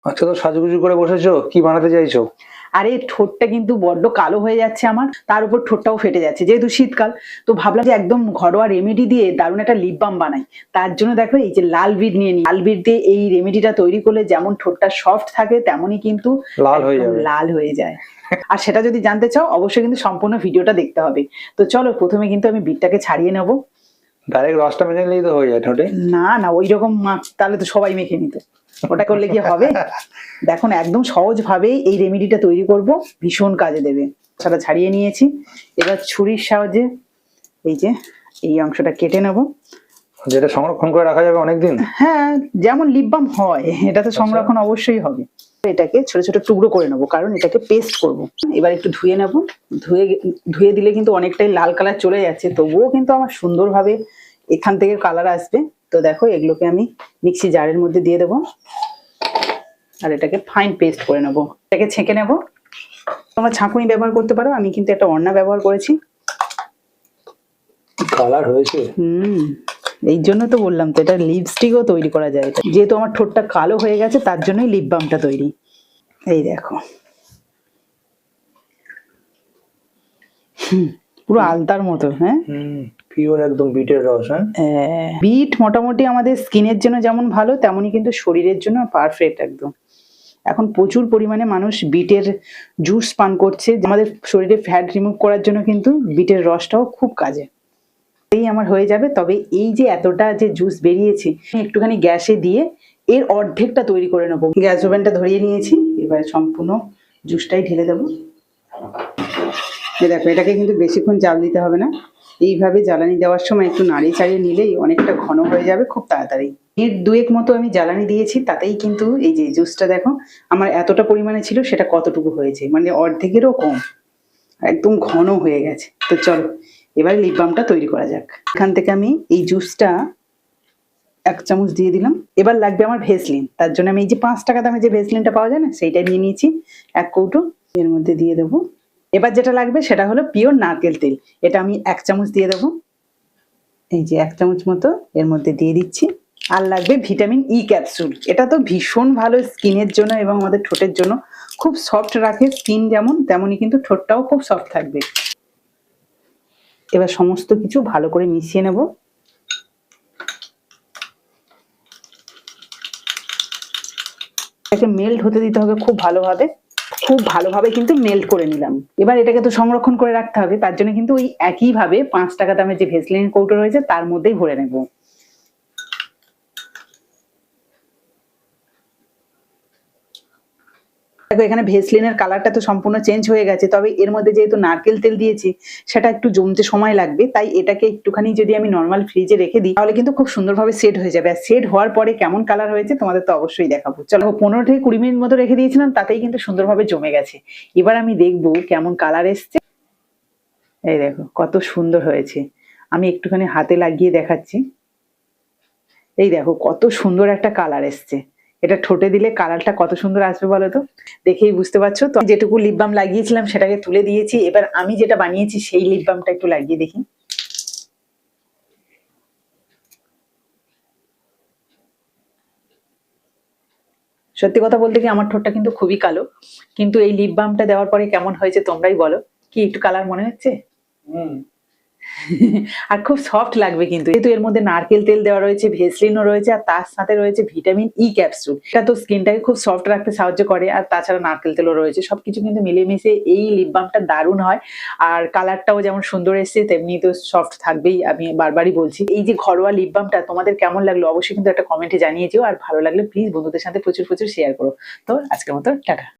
আচ্ছা, তো সাজুগুজু করে বসেছো, কি বানাতে চাইছো? আরে ঠোঁটটা কিন্তু বড্ড কালো হয়ে যাচ্ছে আমার, তার উপর ঠোঁটটাও ফেটে যাচ্ছে যেহেতু শীতকাল। তো ভাবলাম যে একদম ঘরোয়া রেমেডি দিয়ে দারুণ একটা লিপ বাম বানাই। তার জন্য দেখো এই যে লাল বিট নিয়ে লাল বিট দিয়ে এই রেমেডিটা তৈরি করলে যেমন ঠোঁটটা সফট থাকে তেমনই কিন্তু লাল হয়ে একদম যাবে। লাল হয়ে যায়। আর সেটা যদি জানতে চাও অবশ্যই কিন্তু সম্পূর্ণ ভিডিওটা দেখতে হবে। তো চলো প্রথমে কিন্তু আমি বিটটাকে ছাড়িয়ে নেবো। ডাইরেক্ট রসটা মেখে নিলেই তো হয়ে যায় ঠোঁটে। না না, ওই রকম মাছ তাহলে তো সবাই মেখে নিত, ওটা করলে কি হবে? দেখো না, একদম সহজ ভাবেই এই রেমেডিটা তৈরি করব, ভীষণ কাজে দেবে। সেটা ছাড়িয়ে নিয়েছি, এবার ছুরির সাহায্যে এই যে এই অংশটা কেটে নেব। যেটা সংরক্ষণ করে রাখা যাবে অনেকদিন। হ্যাঁ, যেমন লিপ বাম হয় এটা তো সংরক্ষণ অবশ্যই হবে। এটাকে ছোট ছোট টুকরো করে নেবো, কারণ এটাকে পেস্ট করব। এবার একটু ধুয়ে নেব। ধুয়ে দিলে কিন্তু অনেকটাই লাল কালার চলে যাচ্ছে, তবুও কিন্তু আমার সুন্দরভাবে এখান থেকে কালার আসবে। তো দেখো এগুলোকে আমি মিক্সি জারের মধ্যে দিয়ে দেবো, আর এটাকে ফাইন পেস্ট করে নেবো। এটাকে ছেঁকে নেব। তোমরা ছাঁকুনি ব্যবহার করতে পারো, আমি কিন্তু একটা ওড়না ব্যবহার করেছি। কালার হয়েছে। এই জন্য তো বললাম, তো এটা লিপস্টিকও তৈরি করা যায়। এটা যেহেতু আমার ঠোঁটটা কালো হয়ে গেছে তার জন্যই লিপ বামটা তৈরি। এই দেখো, পুরো আলতার মতো। হ্যাঁ, পিওর একদম বিটের রস। হ্যাঁ, বিট মোটামুটি আমাদের স্কিনের জন্য যেমন ভালো, তেমনই কিন্তু শরীরের জন্য পারফেক্ট একদম। এখন প্রচুর পরিমাণে মানুষ বিটের জুস পান করছে, আমাদের শরীরে ফ্যাট রিমুভ করার জন্য কিন্তু বিটের রসটাও খুব কাজে। এই আমার হয়ে যাবে। তবে এই যে এতটা যে জুস বেরিয়েছে, একটুখানি গ্যাসে দিয়ে এর অর্ধেকটা তৈরি করে নেবো। গ্যাস ওভেনটা ধরিয়ে নিয়েছি, এবার সম্পূর্ণ জুসটাই ঢেলে দেবো। দেখো, এটাকে কিন্তু বেশিক্ষণ জাল দিতে হবে না, এইভাবে জ্বালানি দেওয়ার সময় একটু নাড়িয়ে চাড়িয়ে নিলেই অনেকটা ঘন হয়ে যাবে খুব তাড়াতাড়ি। এর দুয়েক মতো আমি জ্বালানি দিয়েছি, তাতেই কিন্তু এই যে জুসটা দেখো আমার এতটা পরিমাণে ছিল সেটা কতটুকু হয়েছে, মানে অর্ধেকেরও কম, একদম ঘন হয়ে গেছে। তো চলো এবার লিপ বামটা তৈরি করা যাক। এখান থেকে আমি এই জুসটা 1 চামচ দিয়ে দিলাম। এবার লাগবে আমার ভেসলিন, তার জন্য আমি এই যে 5 টাকা দামে যে ভেসলিনটা পাওয়া যায় না, সেইটা নিয়ে নিয়েছি 1 কৌটো, এর মধ্যে দিয়ে দেবো। এবার যেটা লাগবে সেটা হলো পিওর নারকেল তেল, এটা আমি 1 চামচ দিয়ে দেবো। এই যে 1 চামচ মতো এর মধ্যে দিয়ে দিচ্ছি। আর লাগবে ভিটামিন ই ক্যাপসুল, এটা তো ভীষণ ভালো স্কিনের জন্য এবং আমাদের ঠোঁটের জন্য, খুব সফট রাখে স্কিন, যেমন তেমনই কিন্তু ঠোঁটটাও খুব সফট থাকবে। এবার সমস্ত কিছু ভালো করে মিশিয়ে নেব। এটাকে মেল্ট হতে দিতে হবে খুব ভালোভাবে, খুব ভালোভাবে কিন্তু মেল্ট করে নিলাম। এবার এটাকে তো সংরক্ষণ করে রাখতে হবে, তার জন্য কিন্তু ওই একইভাবে 5 টাকা দামের যে ভেসলিনের কৌটো রয়েছে তার মধ্যেই ভরে নেব। দেখো এখানে ভেসলিনের কালারটা তো সম্পূর্ণ চেঞ্জ হয়ে গেছে, তবে এর মধ্যে যেহেতু নারকেল তেল দিয়েছি সেটা একটু জমতে সময় লাগবে, তাই এটাকে একটুখানি যদি আমি নর্মাল ফ্রিজে রেখে দিই তাহলে কিন্তু খুব সুন্দরভাবে সেট হয়ে যাবে। আর সেট হওয়ার পরে কেমন কালার হয়েছে তোমাদের তো অবশ্যই দেখাবো। চলো 15 থেকে 20 মিনিট মতো রেখে দিয়েছিলাম, তাতেই কিন্তু সুন্দরভাবে জমে গেছে। এবার আমি দেখবো কেমন কালার এসছে। এই দেখো কত সুন্দর হয়েছে, আমি একটুখানি হাতে লাগিয়ে দেখাচ্ছি। এই দেখো কত সুন্দর একটা কালার এসছে, এটা ঠোঁটে দিলে কালারটা কত সুন্দর আসবে বলো তো, দেখেই বুঝতে পারছো। তো যেটুকু লিপ বাম লাগিয়েছিলাম সেটাকে তুলে দিয়েছি, এবার আমি যেটা বানিয়েছি সেই লিপ বামটা একটু লাগিয়ে দেখি। সত্যি কথা বলতে কি আমার ঠোঁটটা কিন্তু খুবই কালো, কিন্তু এই লিপ বামটা দেওয়ার পরে কেমন হয়েছে তোমরাই বলো। কি একটু কালার মনে হচ্ছে? আর খুব সফট লাগবে কিন্তু, যেহেতু এর মধ্যে নারকেল তেল দেওয়া রয়েছে, ভেসলিনও রয়েছে, আর তার সাথে রয়েছে ভিটামিন ই ক্যাপসুল, এটা তো স্কিনটাকে খুব সফট রাখতে সাহায্য করে। আর তাছাড়া নারকেল তেলও রয়েছে, সবকিছু কিন্তু মিলেমিশে এই লিপ বামটা দারুণ হয়। আর কালারটাও যেমন সুন্দর এসছে তেমনি তো সফট থাকবেই, আমি বারবারই বলছি। এই যে ঘরোয়া লিপ বামটা তোমাদের কেমন লাগলো অবশ্যই কিন্তু একটা কমেন্টে জানিয়ে যেও, আর ভালো লাগলে প্লিজ বন্ধুদের সাথে প্রচুর প্রচুর শেয়ার করো। তো আজকের মতো টাটা।